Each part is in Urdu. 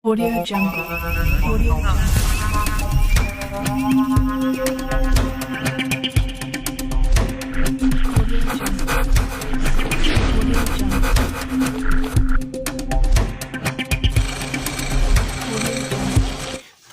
Audio Jungle. Audio Jungle. Audio Jungle. Audio Jungle.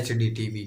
HD TV।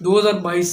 2022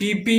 PP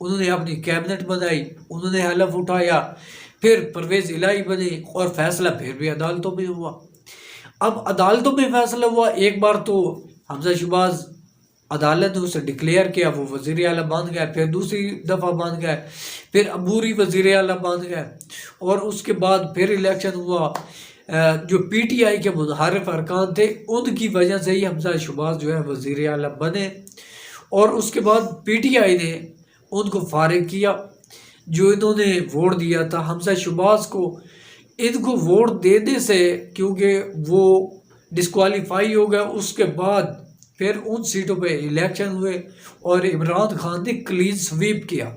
انہوں نے اپنی کیبنٹ بنائی، انہوں نے حلف اٹھایا، پھر پرویز الہی بنے اور فیصلہ پھر بھی عدالتوں میں ہوا۔ اب عدالتوں میں فیصلہ ہوا، ایک بار تو حمزہ شہباز عدالت نے اسے ڈکلیئر کیا، وہ وزیر اعلیٰ بن گیا، پھر دوسری دفعہ بن گئے، پھر عبوری وزیر اعلیٰ بن گئے، اور اس کے بعد پھر الیکشن ہوا۔ جو پی ٹی آئی کے منحرف ارکان تھے ان کی وجہ سے ہی حمزہ شہباز جو ہے وزیر اعلیٰ بنے، اور اس کے بعد پی ٹی آئی نے ان کو فارغ کیا۔ جو انہوں نے ووٹ دیا تھا حمزہ شہباز کو، ان کو ووٹ دینے سے کیونکہ وہ ڈسکوالیفائی ہو گیا، اس کے بعد پھر ان سیٹوں پہ الیکشن ہوئے اور عمران خان نے کلین سویپ کیا۔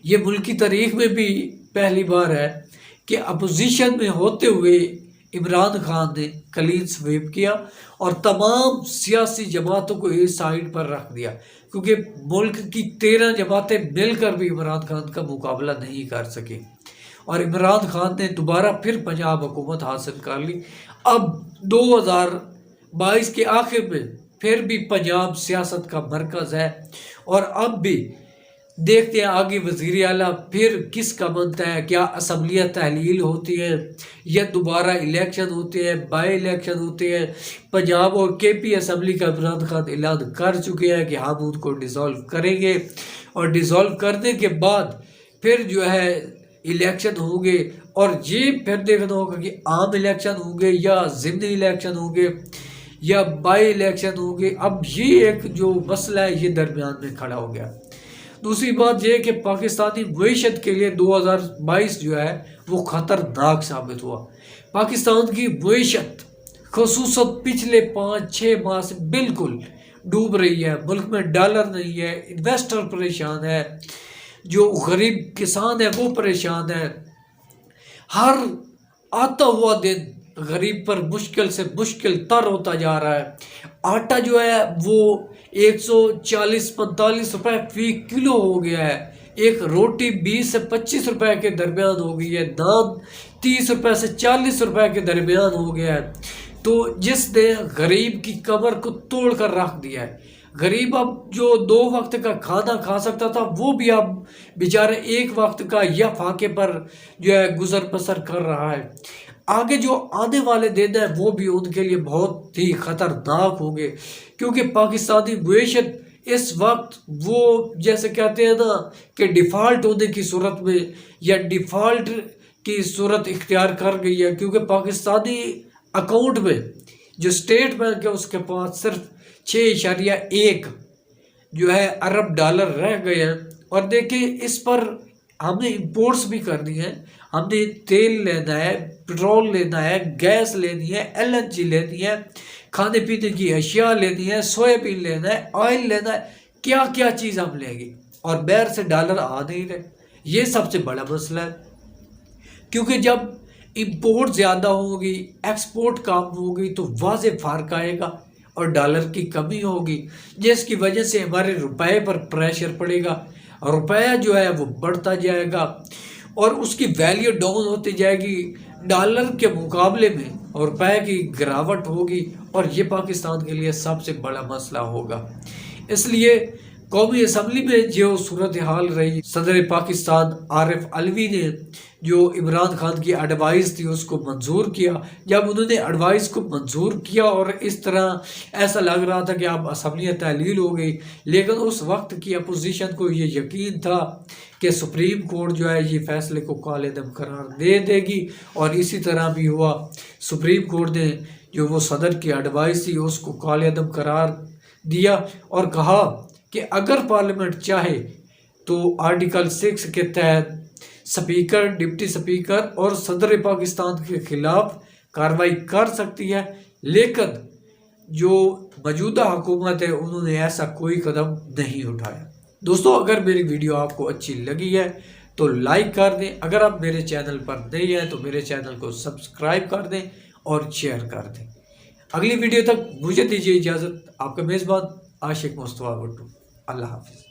یہ ملکی تاریخ میں بھی پہلی بار ہے کہ اپوزیشن میں ہوتے ہوئے عمران خان نے کلین سویپ کیا اور تمام سیاسی جماعتوں کو اس سائڈ پر رکھ دیا، کیونکہ ملک کی 13 جماعتیں مل کر بھی عمران خان کا مقابلہ نہیں کر سکی، اور عمران خان نے دوبارہ پھر پنجاب حکومت حاصل کر لی۔ اب 2022 کے آخر میں پھر بھی پنجاب سیاست کا مرکز ہے، اور اب بھی دیکھتے ہیں آگے وزیر اعلیٰ پھر کس کا بنتا ہے، کیا اسمبلیاں تحلیل ہوتی ہیں یا دوبارہ الیکشن ہوتے ہیں، بائی الیکشن ہوتے ہیں۔ پنجاب اور کے پی اسمبلی کا عمران خان اعلان کر چکے ہیں کہ ہم ان کو ڈیزالو کریں گے، اور ڈیزالو کرنے کے بعد پھر جو ہے الیکشن ہوں گے، اور یہ پھر دیکھنا ہوگا کہ عام الیکشن ہوں گے یا ضمنی الیکشن ہوں گے یا بائی الیکشن ہوں گے۔ اب یہ ایک جو مسئلہ ہے یہ درمیان میں کھڑا ہو گیا۔ دوسری بات یہ کہ پاکستانی معیشت کے لیے 2022 جو ہے وہ خطرناک ثابت ہوا۔ پاکستان کی معیشت خصوصاً پچھلے 5-6 ماہ سے بالکل ڈوب رہی ہے، ملک میں ڈالر نہیں ہے، انویسٹر پریشان ہے، جو غریب کسان ہے وہ پریشان ہے۔ ہر آتا ہوا دن غریب پر مشکل سے مشکل تر ہوتا جا رہا ہے۔ آٹا جو ہے وہ 140-45 روپے فی کلو ہو گیا ہے، ایک روٹی 20 سے 25 روپے کے درمیان ہو گئی ہے، نان 30 روپے سے 40 روپے کے درمیان ہو گیا ہے، تو جس نے غریب کی کمر کو توڑ کر رکھ دیا ہے۔ غریب اب جو 2 وقت کا کھانا کھا سکتا تھا وہ بھی اب بیچارے 1 وقت کا یا فاقے پر جو ہے گزر بسر کر رہا ہے۔ آگے جو آنے والے دن ہیں وہ بھی ان کے لیے بہت ہی خطرناک ہوں گے، کیونکہ پاکستانی معیشت اس وقت وہ جیسے کہتے ہیں نا کہ ڈیفالٹ ہونے کی صورت میں یا ڈیفالٹ کی صورت اختیار کر گئی ہے، کیونکہ پاکستانی اکاؤنٹ میں جو اسٹیٹ بینک ہے اس کے پاس صرف 6.1 جو ہے ارب ڈالر رہ گئے ہیں۔ اور دیکھیں اس پر ہم نے امپورٹس بھی کرنی ہے، ہم نے تیل لینا ہے، پیٹرول لینا ہے، گیس لینی ہے، LNG لینی ہے، کھانے پینے کی اشیاء لینی ہے، سویابین لینا ہے، آئل لینا ہے، کیا کیا چیز ہم لیں گے، اور باہر سے ڈالر آ نہیں رہے۔ یہ سب سے بڑا مسئلہ ہے، کیونکہ جب امپورٹ زیادہ ہوگی، ایکسپورٹ کم ہوگی تو واضح فرق آئے گا اور ڈالر کی کمی ہوگی، جس کی وجہ سے ہمارے روپے پر پریشر پڑے گا، روپیہ جو ہے وہ بڑھتا جائے گا اور اس کی ویلیو ڈاؤن ہوتی جائے گی ڈالر کے مقابلے میں، اور روپے کی گراوٹ ہوگی، اور یہ پاکستان کے لیے سب سے بڑا مسئلہ ہوگا۔ اس لیے قومی اسمبلی میں جو صورتحال رہی، صدر پاکستان عارف علوی نے جو عمران خان کی ایڈوائز تھی اس کو منظور کیا۔ جب انہوں نے ایڈوائز کو منظور کیا اور اس طرح ایسا لگ رہا تھا کہ اب اسمبلیاں تحلیل ہو گئی، لیکن اس وقت کی اپوزیشن کو یہ یقین تھا کہ سپریم کورٹ جو ہے یہ فیصلے کو کالعدم قرار دے دے گی، اور اسی طرح بھی ہوا۔ سپریم کورٹ نے جو وہ صدر کی ایڈوائز تھی اس کو کالعدم قرار دیا اور کہا کہ اگر پارلیمنٹ چاہے تو آرٹیکل 6 کے تحت سپیکر، ڈپٹی سپیکر اور صدر پاکستان کے خلاف کارروائی کر سکتی ہے، لیکن جو موجودہ حکومت ہے انہوں نے ایسا کوئی قدم نہیں اٹھایا۔ دوستو اگر میری ویڈیو آپ کو اچھی لگی ہے تو لائک کر دیں، اگر آپ میرے چینل پر نئے ہیں تو میرے چینل کو سبسکرائب کر دیں اور شیئر کر دیں۔ اگلی ویڈیو تک مجھے دیجیے اجازت، آپ کا میزبان عاشق مصطفیٰ بھٹو۔ اللہ حافظ۔